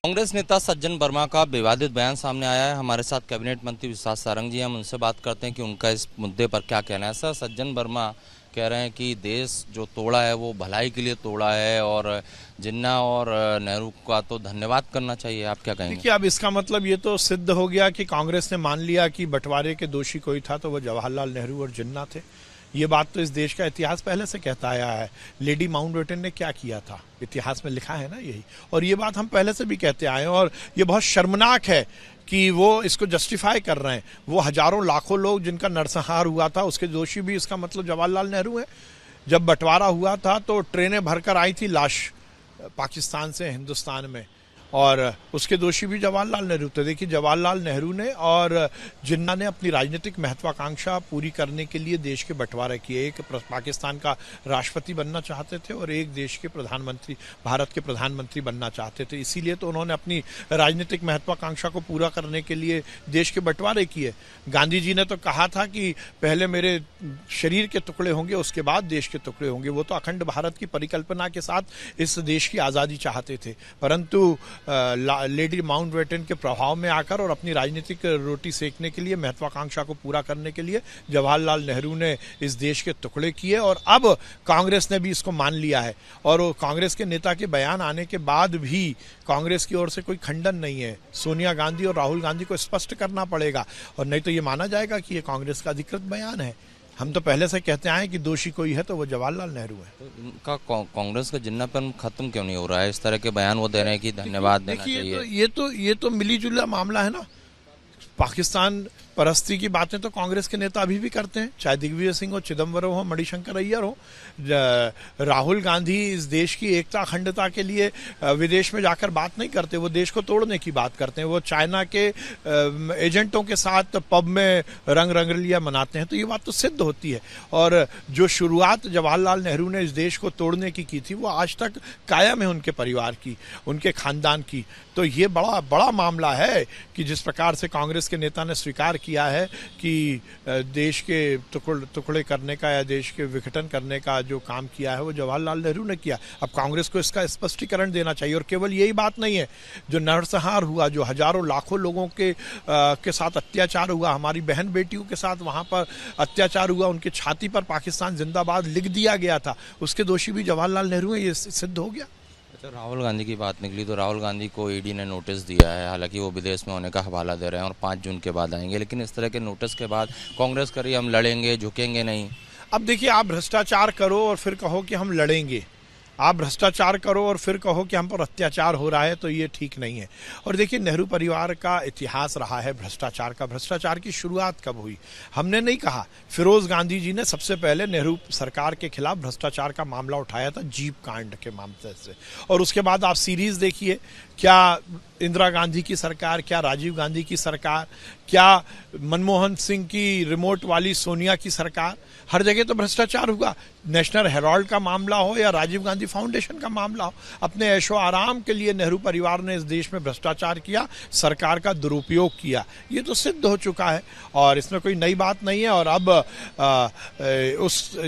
कांग्रेस नेता सज्जन वर्मा का विवादित बयान सामने आया है। हमारे साथ कैबिनेट मंत्री विश्वास सारंग जी, हम उनसे बात करते हैं कि उनका इस मुद्दे पर क्या कहना है। सर, सज्जन वर्मा कह रहे हैं कि देश जो तोड़ा है वो भलाई के लिए तोड़ा है और जिन्ना और नेहरू का तो धन्यवाद करना चाहिए। आप क्या कहेंगे? देखिए, अब इसका मतलब ये तो सिद्ध हो गया कि कांग्रेस ने मान लिया कि बंटवारे के दोषी कोई था तो वो जवाहरलाल नेहरू और जिन्ना थे। ये बात तो इस देश का इतिहास पहले से कहता आया है। लेडी माउंटबेटन ने क्या किया था, इतिहास में लिखा है ना यही। और ये बात हम पहले से भी कहते आए हैं और ये बहुत शर्मनाक है कि वो इसको जस्टिफाई कर रहे हैं। वो हजारों लाखों लोग जिनका नरसंहार हुआ था उसके दोषी भी इसका मतलब जवाहरलाल नेहरू है। जब बंटवारा हुआ था तो ट्रेनें भरकर आई थी लाश पाकिस्तान से हिंदुस्तान में, और उसके दोषी भी जवाहरलाल नेहरू थे। देखिए, जवाहरलाल नेहरू ने और जिन्ना ने अपनी राजनीतिक महत्वाकांक्षा पूरी करने के लिए देश के बंटवारे किए। एक पाकिस्तान का राष्ट्रपति बनना चाहते थे और एक देश के प्रधानमंत्री, भारत के प्रधानमंत्री बनना चाहते थे। इसीलिए तो उन्होंने अपनी राजनीतिक महत्वाकांक्षा को पूरा करने के लिए देश के बंटवारे किए। गांधी जी ने तो कहा था कि पहले मेरे शरीर के टुकड़े होंगे, उसके बाद देश के टुकड़े होंगे। वो तो अखंड भारत की परिकल्पना के साथ इस देश की आज़ादी चाहते थे, परंतु लेडी माउंटबेटन के प्रभाव में आकर और अपनी राजनीतिक रोटी सेकने के लिए, महत्वाकांक्षा को पूरा करने के लिए जवाहरलाल नेहरू ने इस देश के टुकड़े किए। और अब कांग्रेस ने भी इसको मान लिया है और कांग्रेस के नेता के बयान आने के बाद भी कांग्रेस की ओर से कोई खंडन नहीं है। सोनिया गांधी और राहुल गांधी को स्पष्ट करना पड़ेगा और नहीं तो ये माना जाएगा कि ये कांग्रेस का अधिकृत बयान है। हम तो पहले से कहते आए कि दोषी कोई है तो वो जवाहरलाल नेहरू है। तो इनका कांग्रेस का जिन्नापन खत्म क्यों नहीं हो रहा है? इस तरह के बयान वो दे रहे हैं कि धन्यवाद देना चाहिए। ये तो मिली जुला मामला है ना। पाकिस्तान परस्ती की बातें तो कांग्रेस के नेता अभी भी करते हैं, चाहे दिग्विजय सिंह हो, चिदम्बरम हो, मणिशंकर अय्यर हो। राहुल गांधी इस देश की एकता अखंडता के लिए विदेश में जाकर बात नहीं करते, वो देश को तोड़ने की बात करते हैं। वो चाइना के एजेंटों के साथ पब में रंग रंगलियां मनाते हैं। तो ये बात तो सिद्ध होती है। और जो शुरुआत जवाहरलाल नेहरू ने इस देश को तोड़ने की थी वो आज तक कायम है, उनके परिवार की, उनके खानदान की। तो ये बड़ा बड़ा मामला है कि जिस प्रकार से कांग्रेस के नेता ने स्वीकार किया है कि देश के टुकड़े करने का या देश के विघटन करने का जो काम किया है वो जवाहरलाल नेहरू ने किया। अब कांग्रेस को इसका स्पष्टीकरण देना चाहिए। और केवल यही बात नहीं है, जो नरसंहार हुआ, जो हजारों लाखों लोगों के साथ अत्याचार हुआ, हमारी बहन बेटियों के साथ वहां पर अत्याचार हुआ, उनके छाती पर पाकिस्तान जिंदाबाद लिख दिया गया था, उसके दोषी भी जवाहरलाल नेहरू है। ये सिद्ध हो गया। राहुल गांधी की बात निकली तो राहुल गांधी को ईडी ने नोटिस दिया है। हालांकि वो विदेश में होने का हवाला दे रहे हैं और 5 जून के बाद आएंगे, लेकिन इस तरह के नोटिस के बाद कांग्रेस कर रही है हम लड़ेंगे, झुकेंगे नहीं। अब देखिए, आप भ्रष्टाचार करो और फिर कहो कि हम लड़ेंगे, आप भ्रष्टाचार करो और फिर कहो कि हम पर अत्याचार हो रहा है, तो ये ठीक नहीं है। और देखिए, नेहरू परिवार का इतिहास रहा है भ्रष्टाचार का। भ्रष्टाचार की शुरुआत कब हुई? हमने नहीं कहा। फिरोज गांधी जी ने सबसे पहले नेहरू सरकार के खिलाफ भ्रष्टाचार का मामला उठाया था, जीप कांड के मामले से। और उसके बाद आप सीरीज देखिए, क्या इंदिरा गांधी की सरकार, क्या राजीव गांधी की सरकार, क्या मनमोहन सिंह की रिमोट वाली सोनिया की सरकार, हर जगह तो भ्रष्टाचार हुआ। नेशनल हेराल्ड का मामला हो या राजीव गांधी फाउंडेशन का मामला हो, अपने ऐशो आराम के लिए नेहरू परिवार ने इस देश में भ्रष्टाचार किया, सरकार का दुरुपयोग किया। ये तो सिद्ध हो चुका है और इसमें कोई नई बात नहीं है। और अब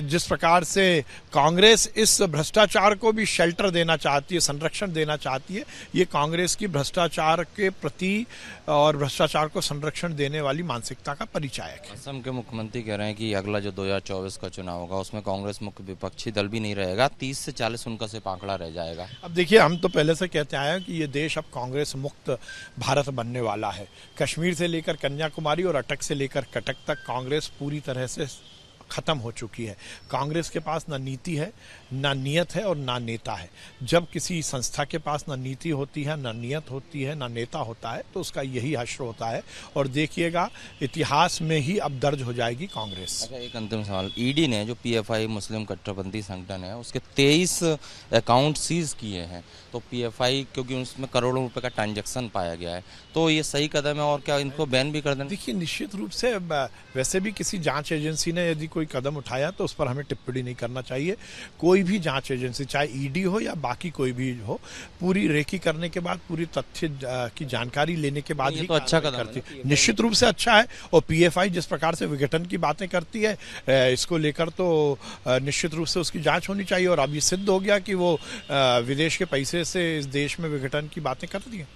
जिस प्रकार से कांग्रेस इस भ्रष्टाचार को भी शेल्टर देना चाहती है, संरक्षण देना चाहती है, ये कांग्रेस की भ्रष्टाचार के प्रति और भ्रष्टाचार को संरक्षण देने वाली मानसिकता का परिचायक है। असम के मुख्यमंत्री कह रहे हैं कि अगला जो 2024 का चुनाव होगा उसमें कांग्रेस मुख्य विपक्षी दल भी नहीं रहेगा, 30 से 40 उनका सिर्फ आंकड़ा रह जाएगा। अब देखिए, हम तो पहले से कहते आए हैं कि ये देश अब कांग्रेस मुक्त भारत बनने वाला है। कश्मीर से लेकर कन्याकुमारी और अटक से लेकर कटक तक कांग्रेस पूरी तरह से खत्म हो चुकी है। कांग्रेस के पास ना नीति है, ना नियत है और ना नेता है। जब किसी संस्था के पास ना नीति होती है, ना नियत होती है, ना नेता होता है, तो उसका यही हश्र होता है। और देखिएगा, इतिहास में ही अब दर्ज हो जाएगी कांग्रेस। अच्छा, एक अंतिम सवाल। ईडी ने जो पीएफआई मुस्लिम कट्टरपंथी संगठन है उसके 23 अकाउंट सीज किए हैं, तो पीएफआई क्योंकि उसमें करोड़ों रुपए का ट्रांजैक्शन पाया गया है, तो ये सही कदम है और क्या इनको बैन भी कर देना? देखिए, निश्चित रूप से वैसे भी किसी जांच एजेंसी ने यदि कोई कदम उठाया तो उस पर हमें टिप्पणी नहीं करना चाहिए। कोई भी जांच एजेंसी, चाहे ईडी हो या बाकी कोई भी हो, पूरी रेकी करने के बाद, पूरी तथ्य की जानकारी लेने के बाद ही तो अच्छा कदम करती है। निश्चित रूप से अच्छा है। और पीएफआई जिस प्रकार से विघटन की बातें करती है, इसको लेकर तो निश्चित रूप से उसकी जांच होनी चाहिए। और अब ये सिद्ध हो गया कि वो विदेश के पैसे से इस देश में विघटन की बातें करती है।